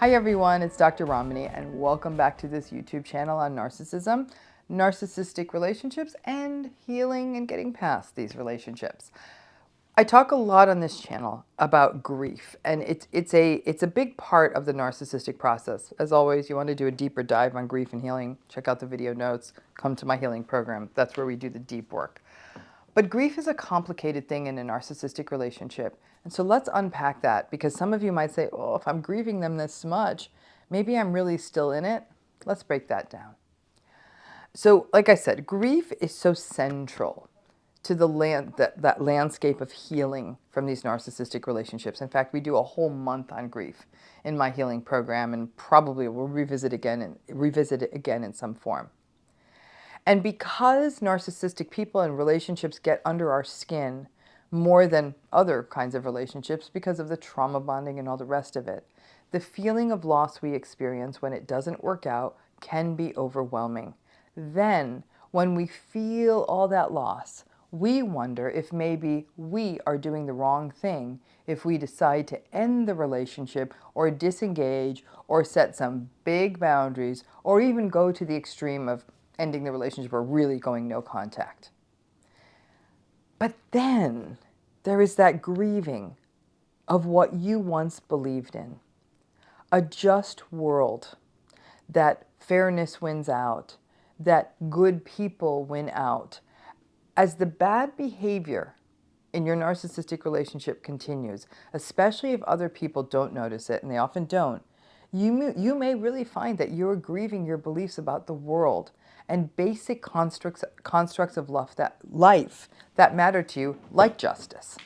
Hi everyone, it's Dr. Ramani and welcome back to this YouTube channel on narcissism, narcissistic relationships, and healing and getting past these relationships. I talk a lot on this channel about grief, and it's a big part of the narcissistic process. As always, you want to do a deeper dive on grief and healing, check out the video notes, come to my healing program. That's where we do the deep work. But grief is a complicated thing in a narcissistic relationship. And so let's unpack that, because some of you might say, oh, if I'm grieving them this much, maybe I'm really still in it. Let's break that down. So, like I said, grief is so central to that landscape of healing from these narcissistic relationships. In fact, we do a whole month on grief in my healing program, and probably we'll revisit it again in some form. And because narcissistic people and relationships get under our skin more than other kinds of relationships because of the trauma bonding and all the rest of it, the feeling of loss we experience when it doesn't work out can be overwhelming. Then, when we feel all that loss, we wonder if maybe we are doing the wrong thing if we decide to end the relationship or disengage or set some big boundaries or even go to the extreme of ending the relationship or really going no contact. But then there is that grieving of what you once believed in. A just world, that fairness wins out, that good people win out. As the bad behavior in your narcissistic relationship continues, especially if other people don't notice it, and they often don't, you may really find that you're grieving your beliefs about the world and basic constructs of life that matter to you, like justice.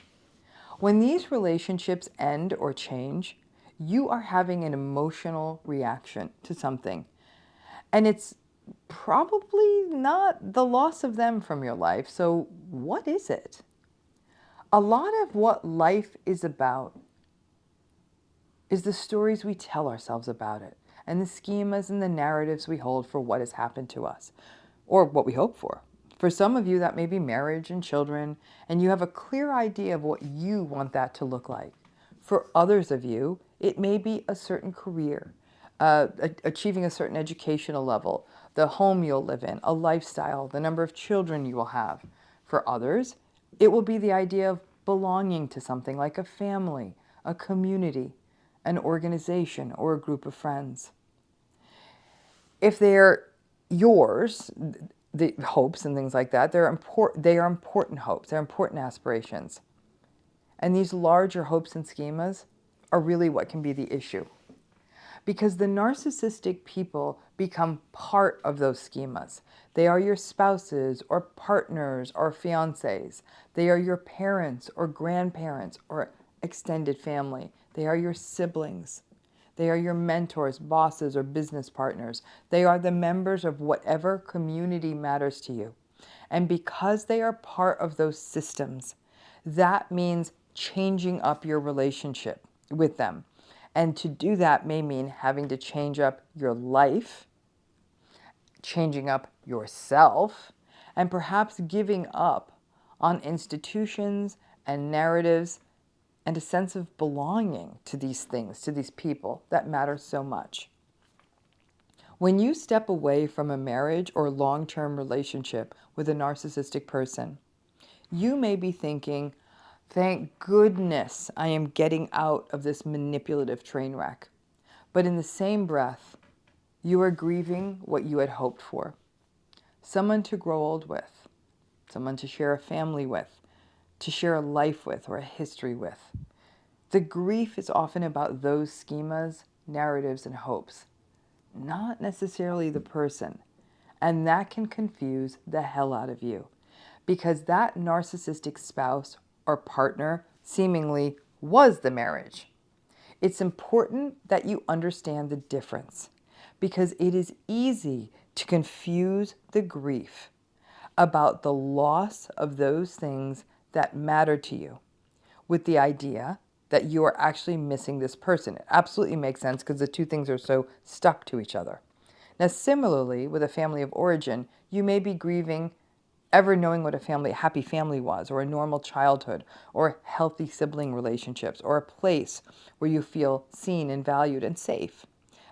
When these relationships end or change, you are having an emotional reaction to something. And it's probably not the loss of them from your life. So, what is it? A lot of what life is about is the stories we tell ourselves about it, and the schemas and the narratives we hold for what has happened to us, or what we hope for. For some of you, that may be marriage and children, and you have a clear idea of what you want that to look like. For others of you, it may be a certain career, achieving a certain educational level, the home you'll live in, a lifestyle, the number of children you will have. For others, it will be the idea of belonging to something like a family, a community, an organization, or a group of friends. If they're yours, the hopes and things like that, they are important hopes, they're important aspirations. And these larger hopes and schemas are really what can be the issue. Because the narcissistic people become part of those schemas. They are your spouses or partners or fiancés. They are your parents or grandparents or extended family. They are your siblings. They are your mentors, bosses, or business partners. They are the members of whatever community matters to you. And because they are part of those systems, that means changing up your relationship with them. And to do that may mean having to change up your life, changing up yourself, and perhaps giving up on institutions and narratives and a sense of belonging to these things, to these people that matter so much. When you step away from a marriage or long-term relationship with a narcissistic person, you may be thinking, thank goodness I am getting out of this manipulative train wreck. But in the same breath, you are grieving what you had hoped for. Someone to grow old with, someone to share a family with, to share a life with or a history with. The grief is often about those schemas, narratives, and hopes, not necessarily the person. And that can confuse the hell out of you, because that narcissistic spouse or partner seemingly was the marriage. It's important that you understand the difference, because it is easy to confuse the grief about the loss of those things that matter to you with the idea that you are actually missing this person. It absolutely makes sense because the two things are so stuck to each other. Now, similarly, with a family of origin, you may be grieving ever knowing what a happy family was, or a normal childhood, or healthy sibling relationships, or a place where you feel seen and valued and safe.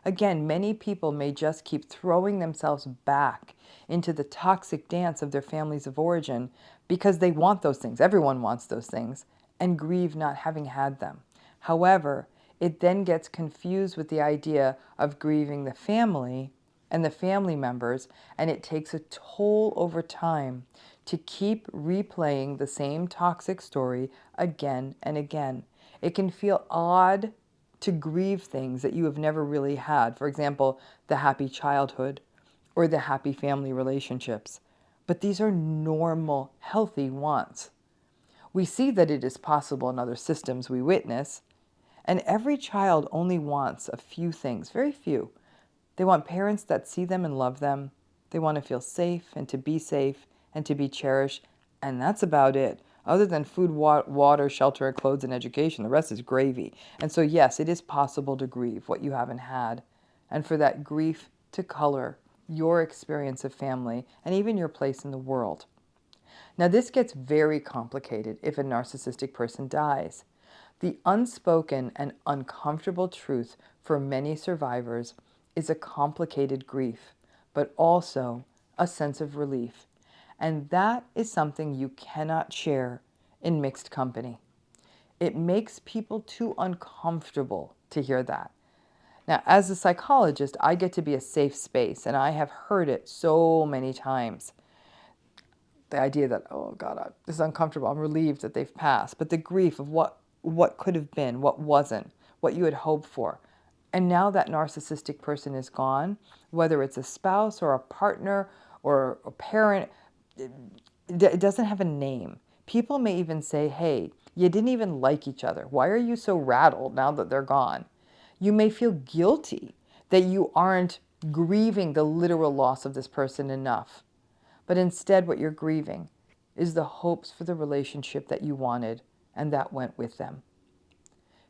Again, many people may just keep throwing themselves back into the toxic dance of their families of origin because they want those things. Everyone wants those things, and grieve not having had them. However, it then gets confused with the idea of grieving the family and the family members, and it takes a toll over time to keep replaying the same toxic story again and again. It can feel odd to grieve things that you have never really had. For example, the happy childhood or the happy family relationships. But these are normal, healthy wants. We see that it is possible in other systems we witness, and every child only wants a few things, very few. They want parents that see them and love them. They want to feel safe and to be cherished, and that's about it. Other than food, water, shelter, clothes, and education, the rest is gravy. And so, yes, it is possible to grieve what you haven't had, and for that grief to color your experience of family and even your place in the world. Now, this gets very complicated if a narcissistic person dies. The unspoken and uncomfortable truth for many survivors is a complicated grief, but also a sense of relief. And that is something you cannot share in mixed company. It makes people too uncomfortable to hear that. Now, as a psychologist, I get to be a safe space, and I have heard it so many times. The idea that, oh God, this is uncomfortable. I'm relieved that they've passed. But the grief of what could have been, what wasn't, what you had hoped for. And now that narcissistic person is gone, whether it's a spouse or a partner or a parent, it doesn't have a name. People may even say, hey, you didn't even like each other. Why are you so rattled now that they're gone? You may feel guilty that you aren't grieving the literal loss of this person enough. But instead, what you're grieving is the hopes for the relationship that you wanted and that went with them.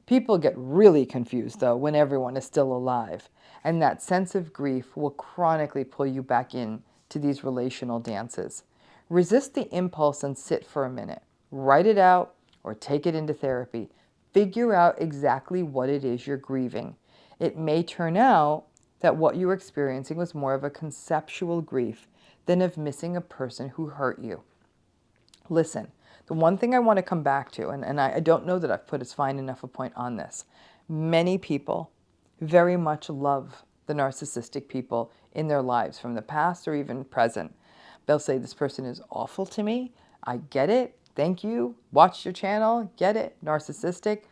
People get really confused, though, when everyone is still alive, and that sense of grief will chronically pull you back in to these relational dances. Resist the impulse and sit for a minute. Write it out or take it into therapy. Figure out exactly what it is you're grieving. It may turn out that what you were experiencing was more of a conceptual grief than of missing a person who hurt you. Listen, the one thing I want to come back to, and I don't know that I've put as fine enough a point on this, many people very much love the narcissistic people in their lives from the past or even present. They'll say, this person is awful to me. I get it. Thank you. Watch your channel. Get it. Narcissistic.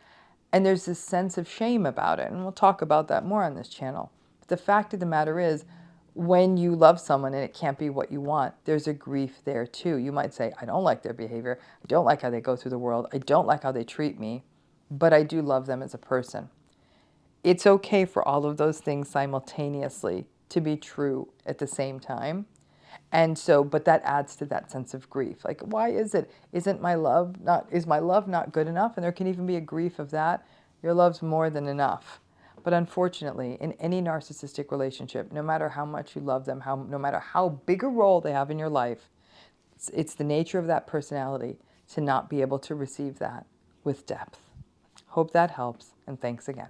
And there's this sense of shame about it. And we'll talk about that more on this channel. But the fact of the matter is, when you love someone and it can't be what you want, there's a grief there too. You might say, I don't like their behavior. I don't like how they go through the world. I don't like how they treat me, but I do love them as a person. It's okay for all of those things simultaneously to be true at the same time. And so, but that adds to that sense of grief. Like, why is it? Is my love not good enough? And there can even be a grief of that. Your love's more than enough. But unfortunately, in any narcissistic relationship, no matter how much you love them, no matter how big a role they have in your life, it's the nature of that personality to not be able to receive that with depth. Hope that helps, and thanks again.